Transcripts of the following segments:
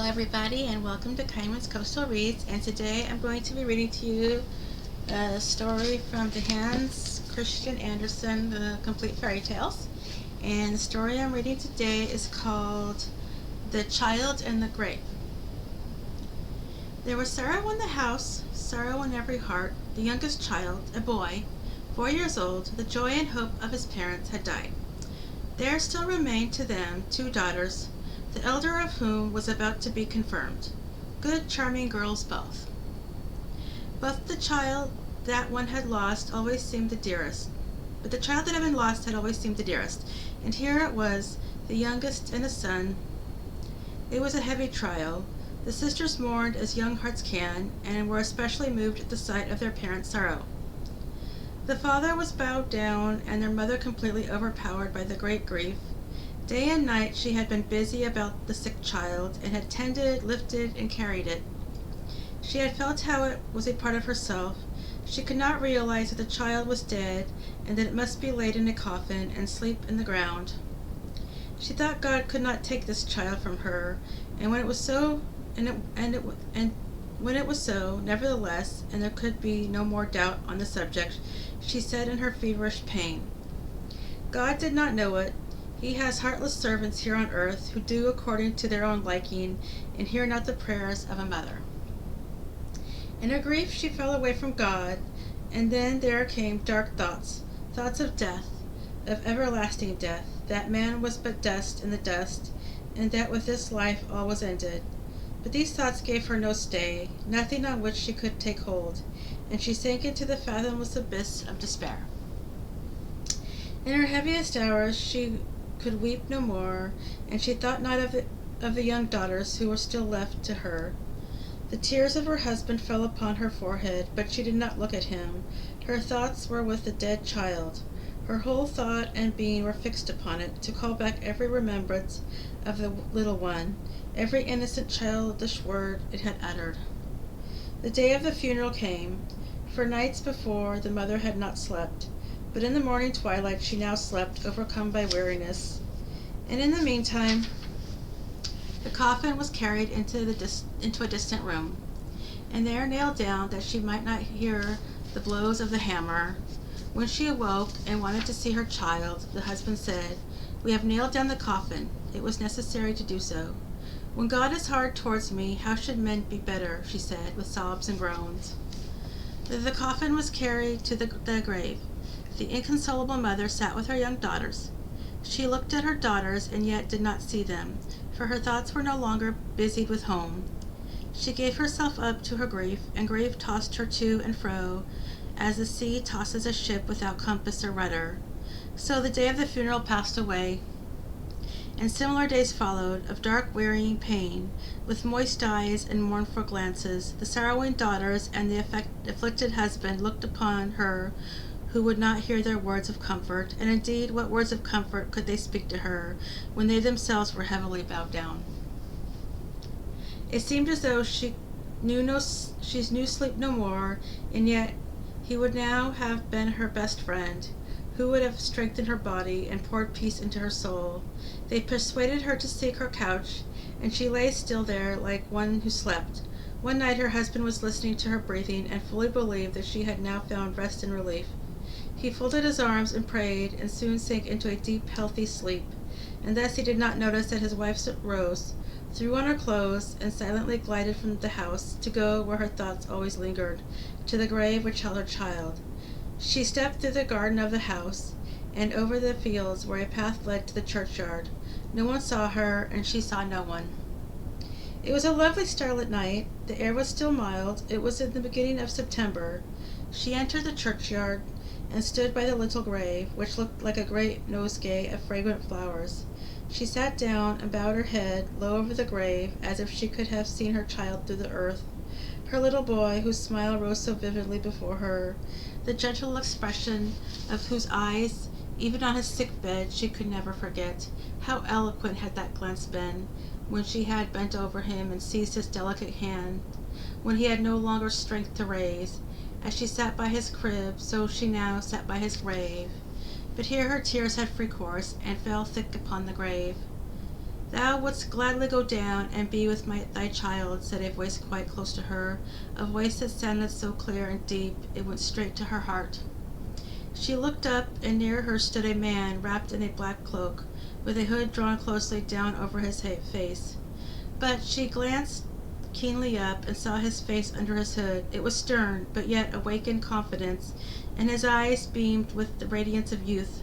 everybody, and welcome to Kindwyn's Coastal Reads. And today I'm going to be reading to you a story from the Hans Christian Andersen, The Complete Fairy Tales. And the story I'm reading today is called The Child in the Grave. There was sorrow in the house, sorrow in every heart. The youngest child, a boy, 4 years old, the joy and hope of his parents, had died. There still remained to them 2 daughters, the elder of whom was about to be confirmed. Good, charming girls both. But the child that one had lost always seemed the dearest. But the child that had been lost had always seemed the dearest. And here it was, the youngest and a son. It was a heavy trial. The sisters mourned as young hearts can, and were especially moved at the sight of their parents' sorrow. The father was bowed down, and their mother completely overpowered by the great grief. Day and night she had been busy about the sick child, and had tended, lifted, and carried it. She had felt how it was a part of herself. She could not realize that the child was dead, and that it must be laid in a coffin and sleep in the ground. She thought God could not take this child from her, and when it was so, when it was so, nevertheless, and there could be no more doubt on the subject, she said in her feverish pain, "God did not know it. He has heartless servants here on earth who do according to their own liking, and hear not the prayers of a mother." In her grief she fell away from God, and then there came dark thoughts of death, of everlasting death, that man was but dust in the dust, and that with this life all was ended. But these thoughts gave her no stay, nothing on which she could take hold, and she sank into the fathomless abyss of despair. In her heaviest hours she could weep no more, and she thought not of the young daughters who were still left to her. The tears of her husband fell upon her forehead, but she did not look at him. Her thoughts were with the dead child. Her whole thought and being were fixed upon it, to call back every remembrance of the little one, every innocent childish word it had uttered. The day of the funeral came. For nights before, the mother had not slept, but in the morning twilight she now slept, overcome by weariness. And in the meantime, the coffin was carried into a distant room, and there nailed down that she might not hear the blows of the hammer. When she awoke and wanted to see her child, the husband said, "We have nailed down the coffin. It was necessary to do so." "When God is hard towards me, how should men be better?" she said, with sobs and groans. The coffin was carried to the grave. The inconsolable mother sat with her young daughters. She looked at her daughters, and yet did not see them, for her thoughts were no longer busied with home. She gave herself up to her grief, and grief tossed her to and fro, as the sea tosses a ship without compass or rudder. So the day of the funeral passed away, and similar days followed, of dark wearying pain, with moist eyes and mournful glances. The sorrowing daughters and the afflicted husband looked upon her who would not hear their words of comfort, and indeed what words of comfort could they speak to her, when they themselves were heavily bowed down? It seemed as though she knew sleep no more, and yet he would now have been her best friend, who would have strengthened her body and poured peace into her soul. They persuaded her to seek her couch, and she lay still there like one who slept. One night her husband was listening to her breathing, and fully believed that she had now found rest and relief. He folded his arms and prayed, and soon sank into a deep, healthy sleep. And thus he did not notice that his wife rose, threw on her clothes, and silently glided from the house, to go where her thoughts always lingered, to the grave which held her child. She stepped through the garden of the house, and over the fields where a path led to the churchyard. No one saw her, and she saw no one. It was a lovely starlit night. The air was still mild. It was in the beginning of September. She entered the churchyard, and stood by the little grave, which looked like a great nosegay of fragrant flowers. She sat down and bowed her head low over the grave, as if she could have seen her child through the earth, her little boy, whose smile rose so vividly before her, the gentle expression of whose eyes, even on his sick bed, she could never forget. How eloquent had that glance been, when she had bent over him and seized his delicate hand, when he had no longer strength to raise. As she sat by his crib, so she now sat by his grave. But here her tears had free course, and fell thick upon the grave. "Thou wouldst gladly go down and be with thy child," said a voice quite close to her, a voice that sounded so clear and deep it went straight to her heart. She looked up, and near her stood a man wrapped in a black cloak, with a hood drawn closely down over his face. But she glanced keenly up and saw his face under his hood. It was stern, but yet awakened confidence, and his eyes beamed with the radiance of youth.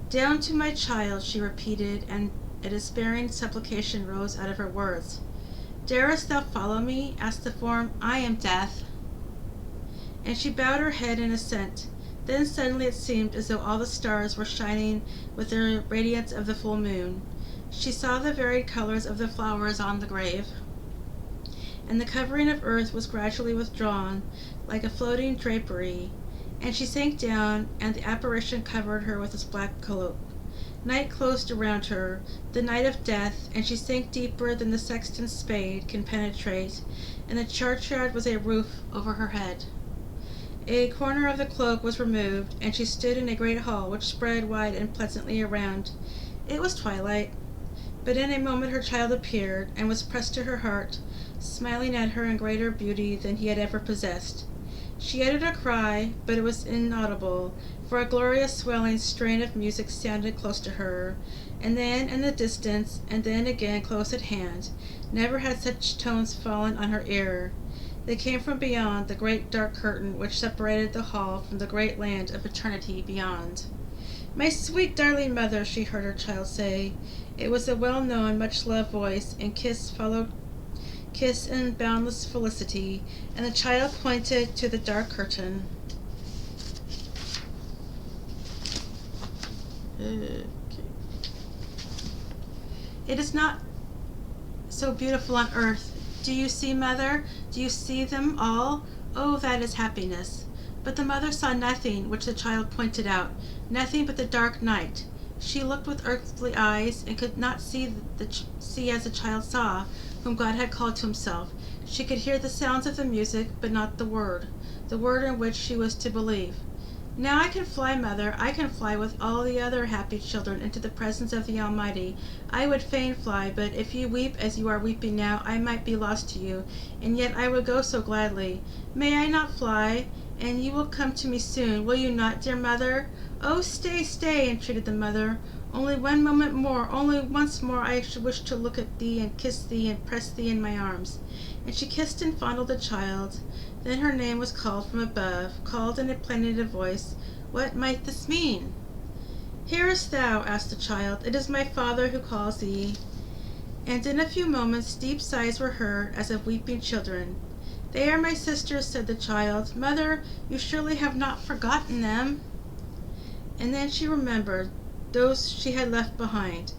"Down to my child," she repeated, and a despairing supplication rose out of her words. "Darest thou follow me?" asked the form. "I am Death." And she bowed her head in assent. Then suddenly it seemed as though all the stars were shining with the radiance of the full moon. She saw the varied colors of the flowers on the grave, and the covering of earth was gradually withdrawn like a floating drapery, and she sank down, and the apparition covered her with its black cloak. Night closed around her, the night of death, and she sank deeper than the sexton's spade can penetrate, and the churchyard was a roof over her head. A corner of the cloak was removed, and she stood in a great hall which spread wide and pleasantly around. It was twilight, but in a moment her child appeared, and was pressed to her heart, smiling at her in greater beauty than he had ever possessed. She uttered a cry, but it was inaudible, for a glorious swelling strain of music sounded close to her, and then in the distance, and then again close at hand. Never had such tones fallen on her ear. They came from beyond the great dark curtain which separated the hall from the great land of eternity beyond. "My sweet darling mother," she heard her child say. It was a well-known, much-loved voice, and kiss followed kiss in boundless felicity, and the child pointed to the dark curtain. Okay. "It is not so beautiful on earth. Do you see, mother? Do you see them all? Oh, that is happiness." But the mother saw nothing which the child pointed out, nothing but the dark night. She looked with earthly eyes, and could not see as the child saw, whom God had called to himself. She could hear the sounds of the music, but not the word in which she was to believe. "Now I can fly, mother, I can fly with all the other happy children into the presence of the Almighty. I would fain fly, but if you weep as you are weeping now, I might be lost to you, and yet I would go so gladly. May I not fly? And you will come to me soon, will you not, dear mother?" "Oh, stay, stay," entreated the mother. "Only one moment more, only once more I should wish to look at thee, and kiss thee, and press thee in my arms." And she kissed and fondled the child. Then her name was called from above, called in a plaintive voice. What might this mean? "Hearest thou?" asked the child. "It is my father who calls thee." And in a few moments deep sighs were heard, as of weeping children. "They are my sisters," said the child. "Mother, you surely have not forgotten them." And then she remembered those she had left behind.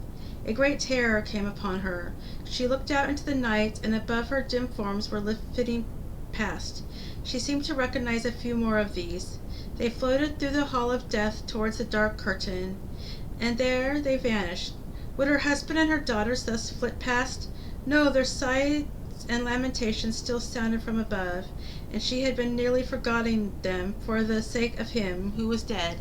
A great terror came upon her. She looked out into the night, and above her dim forms were flitting past. She seemed to recognize a few more of these. They floated through the hall of death towards the dark curtain, and there they vanished. Would her husband and her daughters thus flit past? No, their sighs and lamentations still sounded from above, and she had been nearly forgetting them for the sake of him who was dead.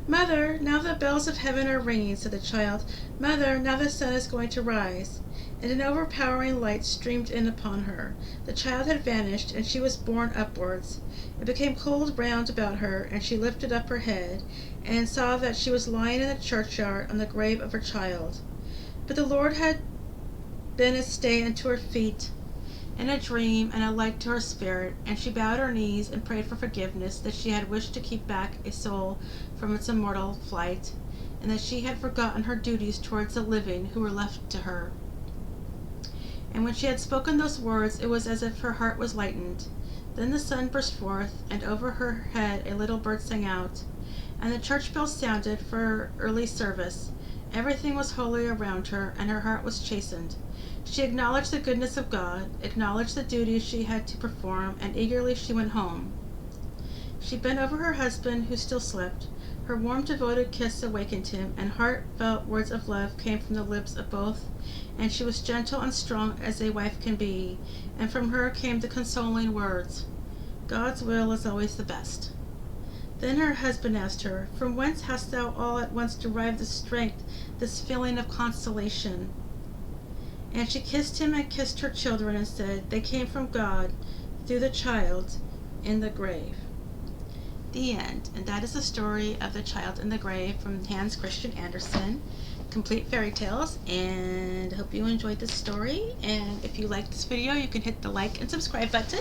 "Mother, now the bells of heaven are ringing," said the child. "Mother, now the sun is going to rise." And an overpowering light streamed in upon her. The child had vanished, and she was borne upwards. It became cold round about her, and she lifted up her head, and saw that she was lying in the churchyard on the grave of her child. But the Lord had been a stay unto her feet, and a dream, and a light to her spirit, and she bowed her knees and prayed for forgiveness, that she had wished to keep back a soul from its immortal flight, and that she had forgotten her duties towards the living who were left to her. And when she had spoken those words, it was as if her heart was lightened. Then the sun burst forth, and over her head a little bird sang out, and the church bells sounded for early service. Everything was holy around her, and her heart was chastened. She acknowledged the goodness of God, acknowledged the duties she had to perform, and eagerly she went home. She bent over her husband, who still slept. Her warm, devoted kiss awakened him, and heartfelt words of love came from the lips of both, and she was gentle and strong as a wife can be, and from her came the consoling words, "God's will is always the best." Then her husband asked her, "From whence hast thou all at once derived this strength, this feeling of consolation?" And she kissed him and kissed her children and said, "They came from God through the child in the grave." The end. And that is the story of The Child in the Grave from Hans Christian Andersen. Complete fairy tales, and I hope you enjoyed this story. And if you like this video, you can hit the like and subscribe button.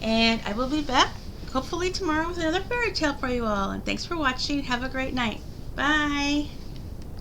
And I will be back hopefully tomorrow with another fairy tale for you all. And thanks for watching. Have a great night. Bye.